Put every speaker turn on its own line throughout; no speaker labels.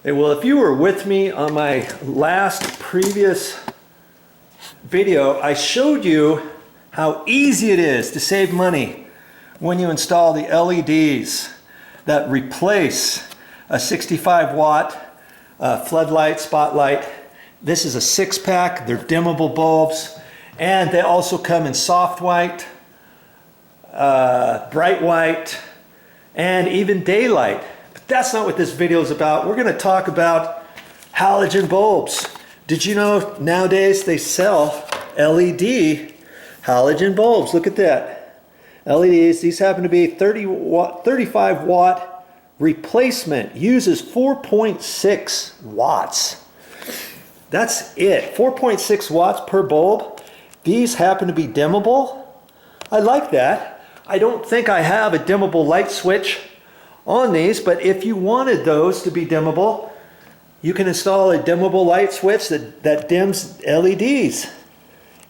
Hey, well, if you were with me on my last previous video, I showed you how easy it is to save money when you install the LEDs that replace a 65 watt floodlight, spotlight. This is a 6-pack, they're dimmable bulbs, and they also come in soft white, bright white, and even daylight. But that's not what this video is about. We're going to talk about halogen bulbs. Did you know nowadays they sell LED halogen bulbs? Look at that. LEDs, these happen to be 35 watt replacement, uses 4.6 watts. That's it, 4.6 watts per bulb. These happen to be dimmable. I like that. I don't think I have a dimmable light switch on these, but if you wanted those to be dimmable, you can install a dimmable light switch that dims LEDs.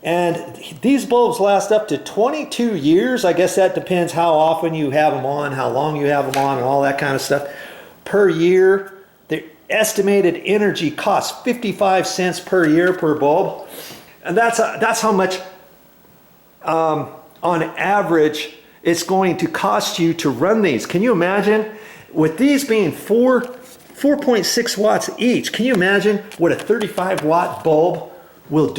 And these bulbs last up to 22 years. I guess that depends how often you have them on, how long you have them on, and all that kind of stuff. Per year, the estimated energy costs 55 cents per year per bulb. And that's how much, on average, it's going to cost you to run these. Can you imagine? With these being 4.6 watts each, can you imagine what a 35 watt bulb will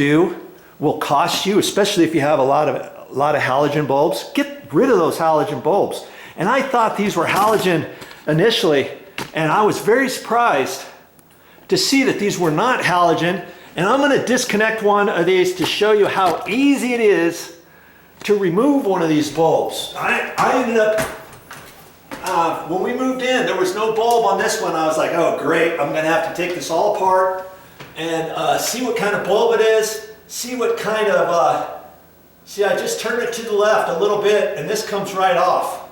cost you, especially if you have a lot of halogen bulbs? Get rid of those halogen bulbs. And I thought these were halogen initially, and I was very surprised to see that these were not halogen. And I'm going to disconnect one of these to show you how easy it is to remove one of these bulbs. I ended up, when we moved in, there was no bulb on this one. I was like, oh great, I'm going to have to take this all apart and see what kind of bulb it is, see what kind of, see, I just turned it to the left a little bit and this comes right off.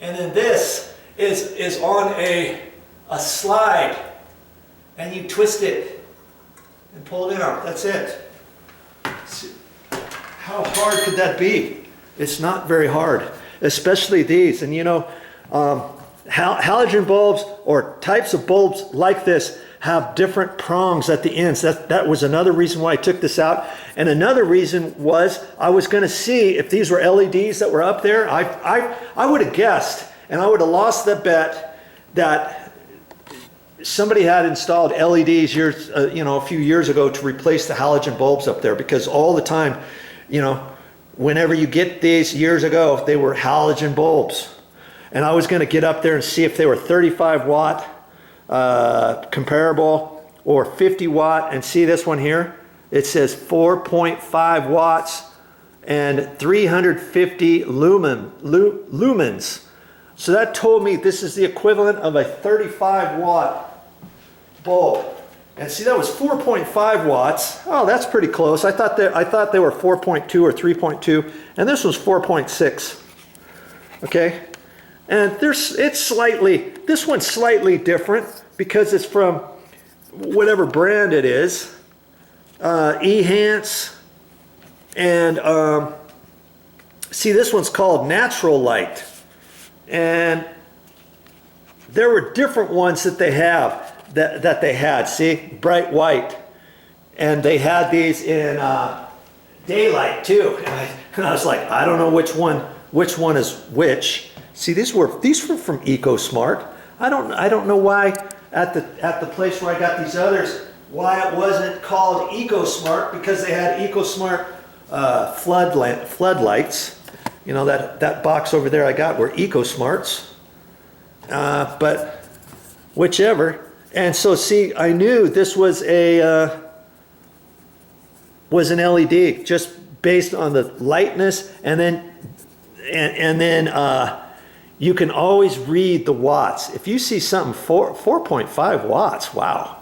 And then this is on a slide, and you twist it and pull it out. That's it. See, how hard could that be? It's not very hard, especially these. And you know, halogen bulbs or types of bulbs like this have different prongs at the ends. That was another reason why I took this out. And another reason was I was going to see if these were LEDs that were up there. I would have guessed, and I would have lost the bet that somebody had installed LEDs a few years ago to replace the halogen bulbs up there, because all the time, you know, whenever you get these years ago, they were halogen bulbs. And I was going to get up there and see if they were 35 watt comparable or 50 watt, and see this one here. It says 4.5 watts and 350 lumens. So that told me this is the equivalent of a 35 watt bulb. And see, that was 4.5 watts. Oh, that's pretty close. I thought they were 4.2 or 3.2, and this was 4.6. Okay, and this one's slightly different because it's from whatever brand it is, Ehance, and see, this one's called Natural Light, and there were different ones that they have. That they had, see, bright white, and they had these in daylight too. And I was like, I don't know which one is which. See, these were from EcoSmart. I don't know why at the place where I got these others, why it wasn't called EcoSmart, because they had EcoSmart floodlights. You know, that box over there I got were EcoSmarts, but whichever. And so, see, I knew this was an LED just based on the lightness, and then you can always read the watts. If you see something 4.5 watts, wow!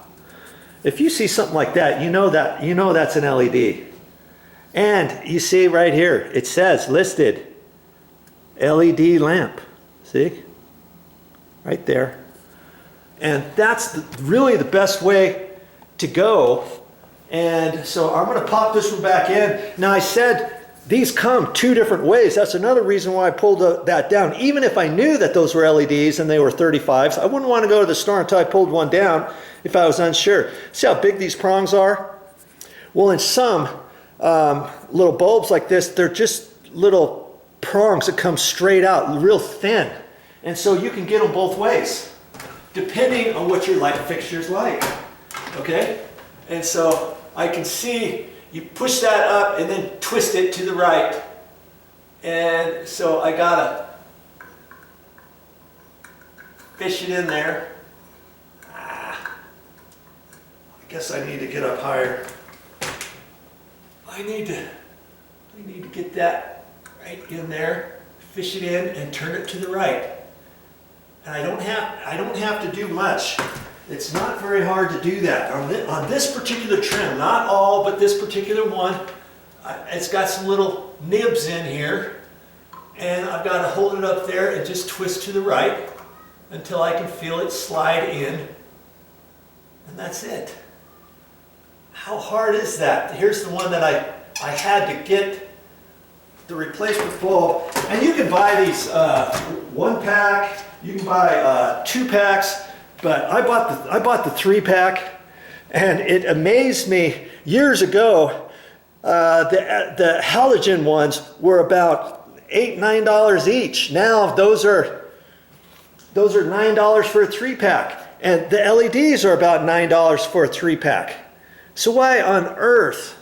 If you see something like that, you know that's an LED. And you see right here, it says listed LED lamp. See, right there. And that's really the best way to go. And so I'm going to pop this one back in. Now I said these come two different ways. That's another reason why I pulled that down. Even if I knew that those were LEDs and they were 35s, I wouldn't want to go to the store until I pulled one down if I was unsure. See how big these prongs are? Well, in some little bulbs like this, they're just little prongs that come straight out, real thin. And so you can get them both ways, depending on what your light fixture's like, okay? And so I can see you push that up and then twist it to the right. And so I gotta fish it in there. I guess I need to get up higher. I need to get that right in there, fish it in and turn it to the right. And I don't have to do much. It's not very hard to do that. On this particular trim, not all, but this particular one, it's got some little nibs in here. And I've got to hold it up there and just twist to the right until I can feel it slide in. And that's it. How hard is that? Here's the one that I had to get the replacement bulb. And you can buy these one pack, you can buy 2 packs, but I bought the 3-pack, and it amazed me. Years ago, the halogen ones were about $8, $9 each. Now those are $9 for a 3-pack, and the LEDs are about $9 for a 3-pack. So why on earth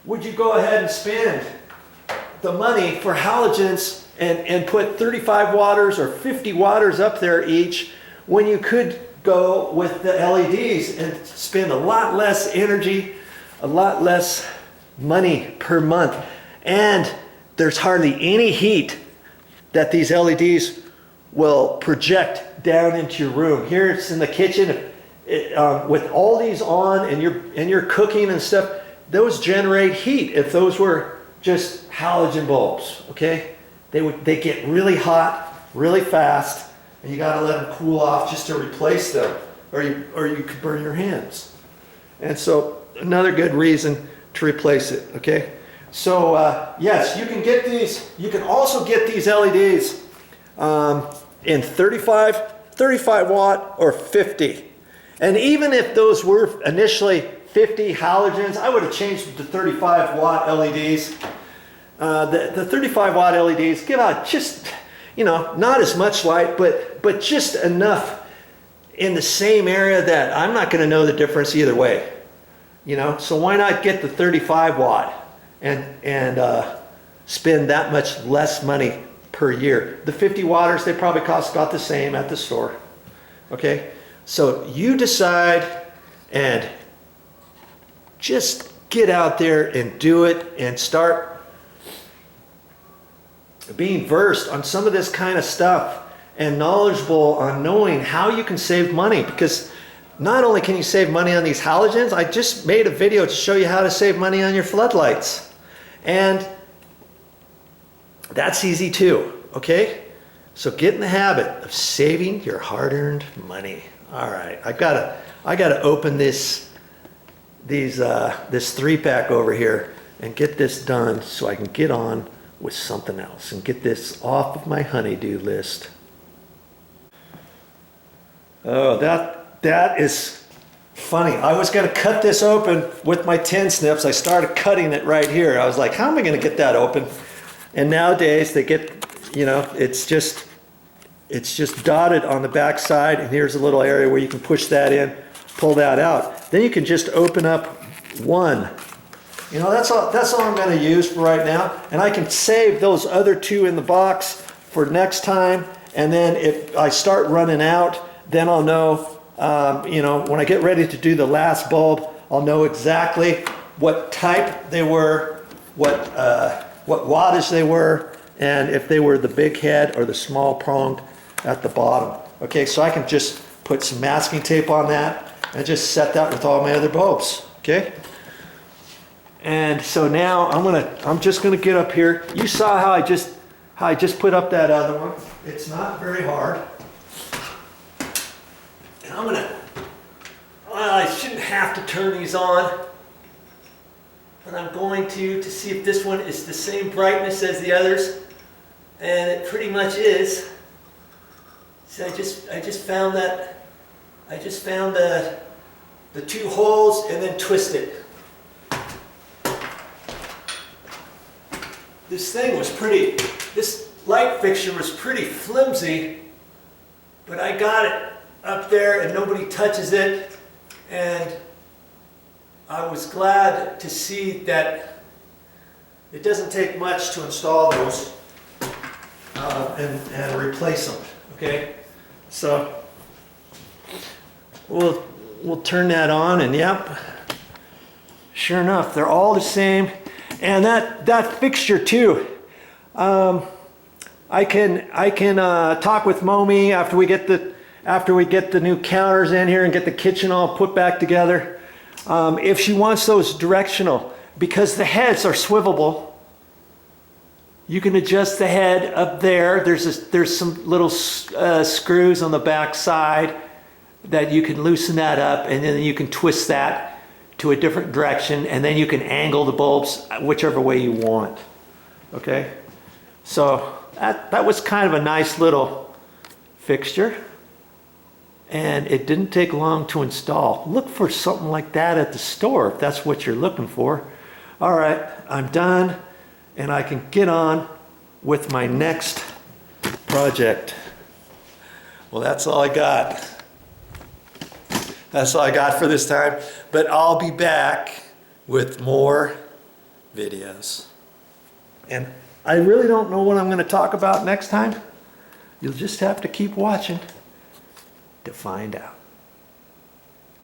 would you go ahead and spend the money for halogens and put 35 watters or 50 watters up there each, when you could go with the LEDs and spend a lot less energy, a lot less money per month, and there's hardly any heat that these LEDs will project down into your room. Here it's in the kitchen, with all these on and you're cooking and stuff, those generate heat. If those were just halogen bulbs, okay? They get really hot, really fast, and you gotta let them cool off just to replace them, or you could burn your hands. And so another good reason to replace it, okay? So yes, you can get these, you can also get these LEDs in 35 watt or 50. And even if those were initially 50 halogens, I would have changed them to 35 watt LEDs. The 35 watt LEDs give out just, not as much light, but just enough in the same area that I'm not going to know the difference either way. So why not get the 35 watt and spend that much less money per year? The 50 watters, they probably cost about the same at the store. Okay, so you decide and just get out there and do it and start being versed on some of this kind of stuff and knowledgeable on knowing how you can save money, because not only can you save money on these halogens, I just made a video to show you how to save money on your floodlights, and that's easy too, okay? So get in the habit of saving your hard-earned money. All right, I gotta open this 3-pack over here and get this done so I can get on with something else and get this off of my honey-do list. Oh, that is funny. I was going to cut this open with my tin snips. I started cutting it right here. I was like, how am I going to get that open? And nowadays they get, it's just dotted on the back side, and here's a little area where you can push that in, pull that out. Then you can just open up one. That's all I'm going to use for right now, and I can save those other 2 in the box for next time. And then if I start running out, then I'll know, when I get ready to do the last bulb, I'll know exactly what type they were, what wattage they were, and if they were the big head or the small pronged at the bottom. Okay, so I can just put some masking tape on that and just set that with all my other bulbs. Okay. And so now I'm just gonna get up here. You saw how I just put up that other one. It's not very hard. And I shouldn't have to turn these on. but I'm going to see if this one is the same brightness as the others, and it pretty much is. See, I just found the two holes and then twisted. This light fixture was pretty flimsy, but I got it up there and nobody touches it, and I was glad to see that it doesn't take much to install those and replace them. Okay, so we'll turn that on, and yep, sure enough, they're all the same. And that fixture too. I can talk with Momi after we get the new counters in here and get the kitchen all put back together. If she wants those directional, because the heads are swivelable, you can adjust the head up there. There's some little screws on the back side that you can loosen that up, and then you can twist that to a different direction, and then you can angle the bulbs whichever way you want. Okay, so that was kind of a nice little fixture, and it didn't take long to install. Look for something like that at the store if that's what you're looking for. All right, I'm done, and I can get on with my next project. Well, that's all I got. That's all I got for this time, but I'll be back with more videos. And I really don't know what I'm going to talk about next time. You'll just have to keep watching to find out.